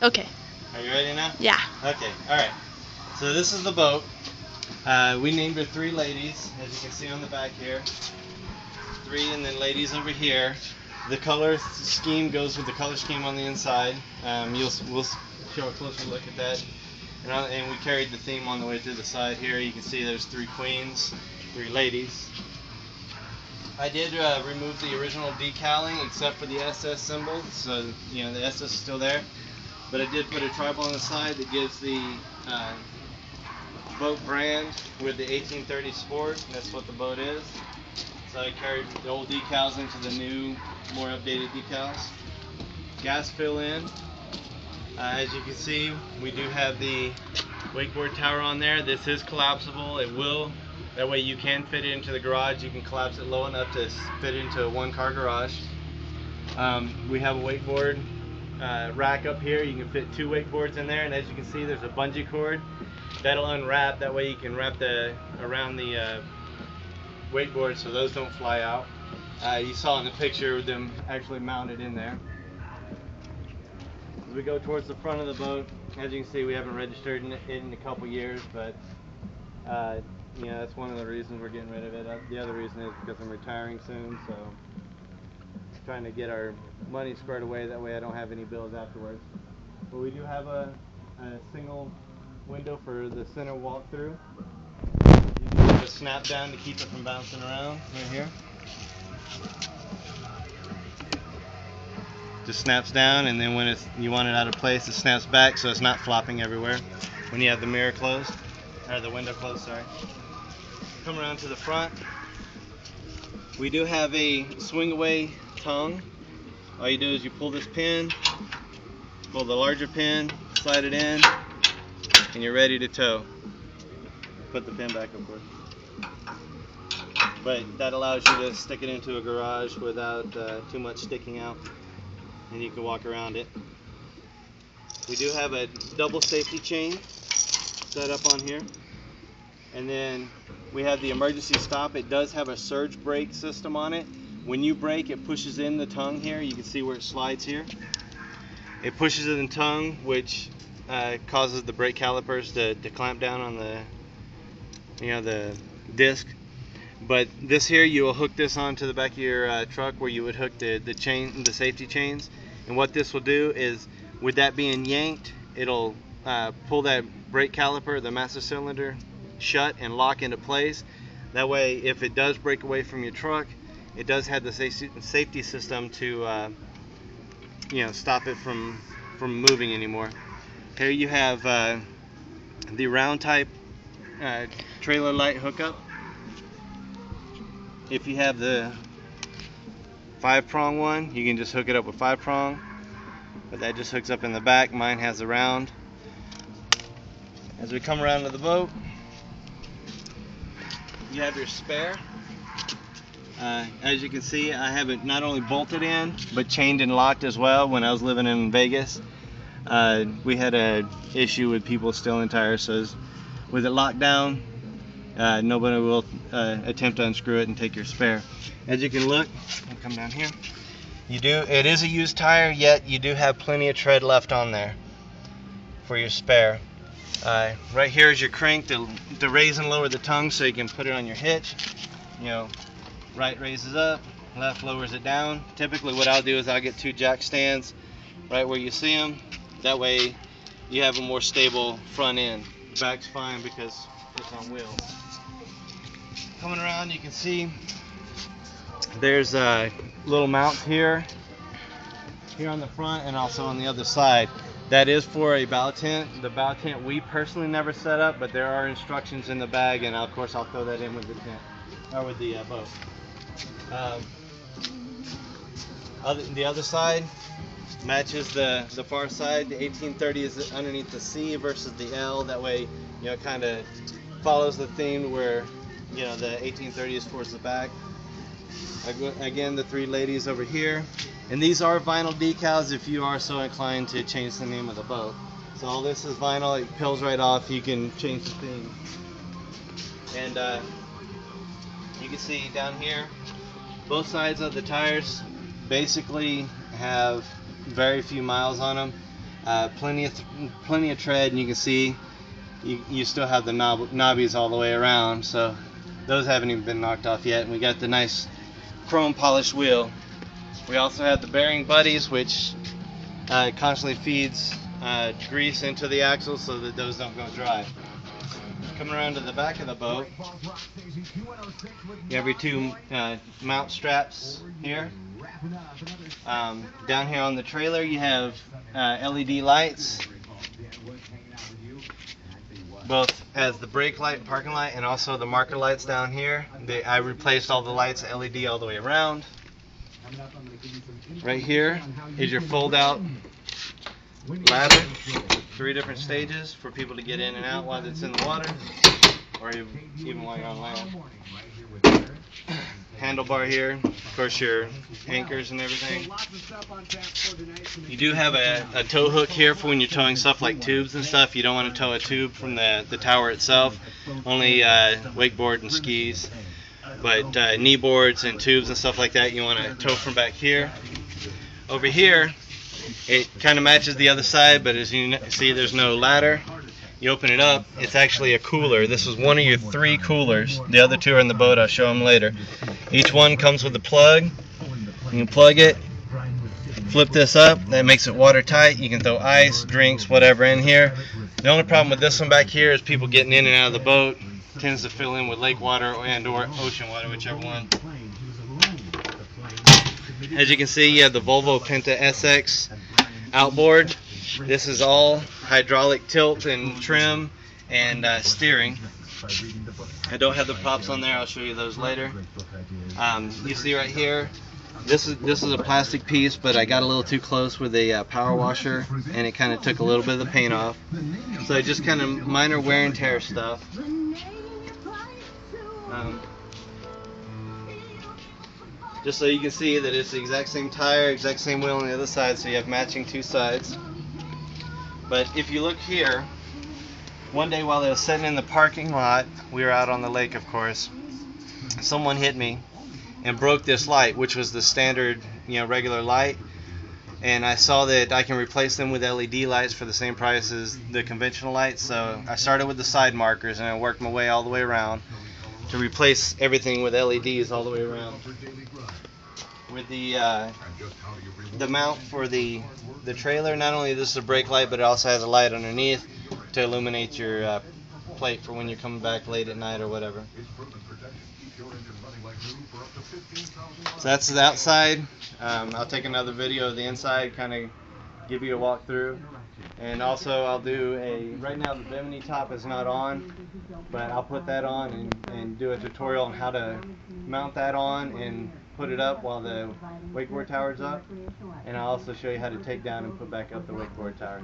Okay. Are you ready now? Yeah. Okay, alright. So this is the boat. We named her Three Ladies, as you can see on the back here. Three and then ladies over here. The color scheme goes with the color scheme on the inside. We'll show a closer look at that. And we carried the theme on the way through the side here. You can see there's three queens, three ladies. I did remove the original decaling except for the SS symbol, so you know the SS is still there. But I did put a tribal on the side that gives the boat brand with the 1830 Sport. That's what the boat is. So I carried the old decals into the new, more updated decals. Gas fill in. As you can see, we do have the wakeboard tower on there. This is collapsible. It will. That way you can fit it into the garage. You can collapse it low enough to fit into a one-car garage. We have a wakeboard rack up here. You can fit two wakeboards in there, and as you can see, there's a bungee cord that'll unwrap. That way you can wrap around the wakeboard so those don't fly out. You saw in the picture them actually mounted in there. As we go towards the front of the boat, as you can see, we haven't registered it in a couple years, but you know, that's one of the reasons we're getting rid of it. The other reason is because I'm retiring soon, so trying to get our money squared away, that way I don't have any bills afterwards. But we do have a single window for the center walk through. You do have a snap down to keep it from bouncing around right here. Just snaps down, and then when you want it out of place, it snaps back so it's not flopping everywhere when you have the mirror closed, or the window closed, sorry. Come around to the front. We do have a swing away tongue. All you do is you pull this pin, pull the larger pin, slide it in, and you're ready to tow. Put the pin back, of course. But that allows you to stick it into a garage without too much sticking out, and you can walk around it. We do have a double safety chain set up on here, and then we have the emergency stop. It does have a surge brake system on it. When you brake, it pushes in the tongue here. You can see where it slides here. It pushes in the tongue, which causes the brake calipers to clamp down on the disc. But this here, you will hook this onto the back of your truck where you would hook the safety chains. And what this will do is, with that being yanked, it'll pull that brake caliper, the master cylinder, shut and lock into place. That way, if it does break away from your truck, it does have the safety system to stop it from moving anymore. Here you have the round type trailer light hookup. If you have the 5-prong one, you can just hook it up with 5-prong, but that just hooks up in the back. Mine has the round. As we come around to the boat, you have your spare. As you can see, I have it not only bolted in, but chained and locked as well. When I was living in Vegas, we had an issue with people stealing tires, so with it locked down, nobody will attempt to unscrew it and take your spare. As you can look, I'll come down here. It is a used tire, yet you do have plenty of tread left on there for your spare. Right here is your crank to raise and lower the tongue so you can put it on your hitch. Right raises up, left lowers it down. Typically what I'll do is I'll get 2 jack stands right where you see them. That way you have a more stable front end. Back's fine because it's on wheels. Coming around, you can see there's little mounts here on the front and also on the other side. That is for a bow tent. The bow tent we personally never set up, but there are instructions in the bag, and of course I'll throw that in with the tent, or with the boat. The other side matches the far side. The 1830 is underneath the C versus the L. That way, it kind of follows the theme where, the 1830 is towards the back. Again, the 3 ladies over here. And these are vinyl decals if you are so inclined to change the name of the boat. So all this is vinyl. It peels right off. You can change the theme. And you can see down here, both sides of the tires basically have very few miles on them. Plenty of tread, and you can see you still have the knobbies all the way around, so those haven't even been knocked off yet. And we got the nice chrome polished wheel. We also have the bearing buddies, which constantly feeds grease into the axles so that those don't go dry. Coming around to the back of the boat, you have your two mount straps here. Down here on the trailer you have LED lights, both as the brake light, parking light, and also the marker lights down here. I replaced all the lights LED all the way around. Right here is your fold out ladder, 3 different stages for people to get in and out while it's in the water, or even while you're on land. Handlebar here, of course your anchors and everything. You do have a tow hook here for when you're towing stuff like tubes and stuff. You don't want to tow a tube from the tower itself, only wakeboard and skis. But knee boards and tubes and stuff like that you want to tow from back here. Over here it kind of matches the other side, but as you see there's no ladder. You open it up, it's actually a cooler. This is one of your 3 coolers. The other 2 are in the boat, I'll show them later. Each one comes with a plug. You can plug it, flip this up, that makes it watertight. You can throw ice, drinks, whatever in here. The only problem with this one back here is people getting in and out of the boat tends to fill in with lake water and or ocean water, whichever one. As you can see, you have the Volvo Penta SX outboard. This is all hydraulic tilt and trim and steering. I don't have the props on there, I'll show you those later. You see right here, this is a plastic piece, but I got a little too close with a power washer and it kind of took a little bit of the paint off. So just kind of minor wear and tear stuff. Just so you can see that it's the exact same tire, exact same wheel on the other side, so you have matching 2 sides. But if you look here, one day while I was sitting in the parking lot, we were out on the lake of course, someone hit me and broke this light, which was the standard, regular light, and I saw that I can replace them with LED lights for the same price as the conventional lights. So I started with the side markers and I worked my way all the way around to replace everything with LEDs all the way around. With the mount for the trailer, not only this is a brake light, but it also has a light underneath to illuminate your plate for when you're coming back late at night or whatever. So that's the outside. I'll take another video of the inside, kind of give you a walkthrough. And also I'll do right now the Bimini top is not on, but I'll put that on and do a tutorial on how to mount that on and put it up while the wakeboard tower's up. And I'll also show you how to take down and put back up the wakeboard tower.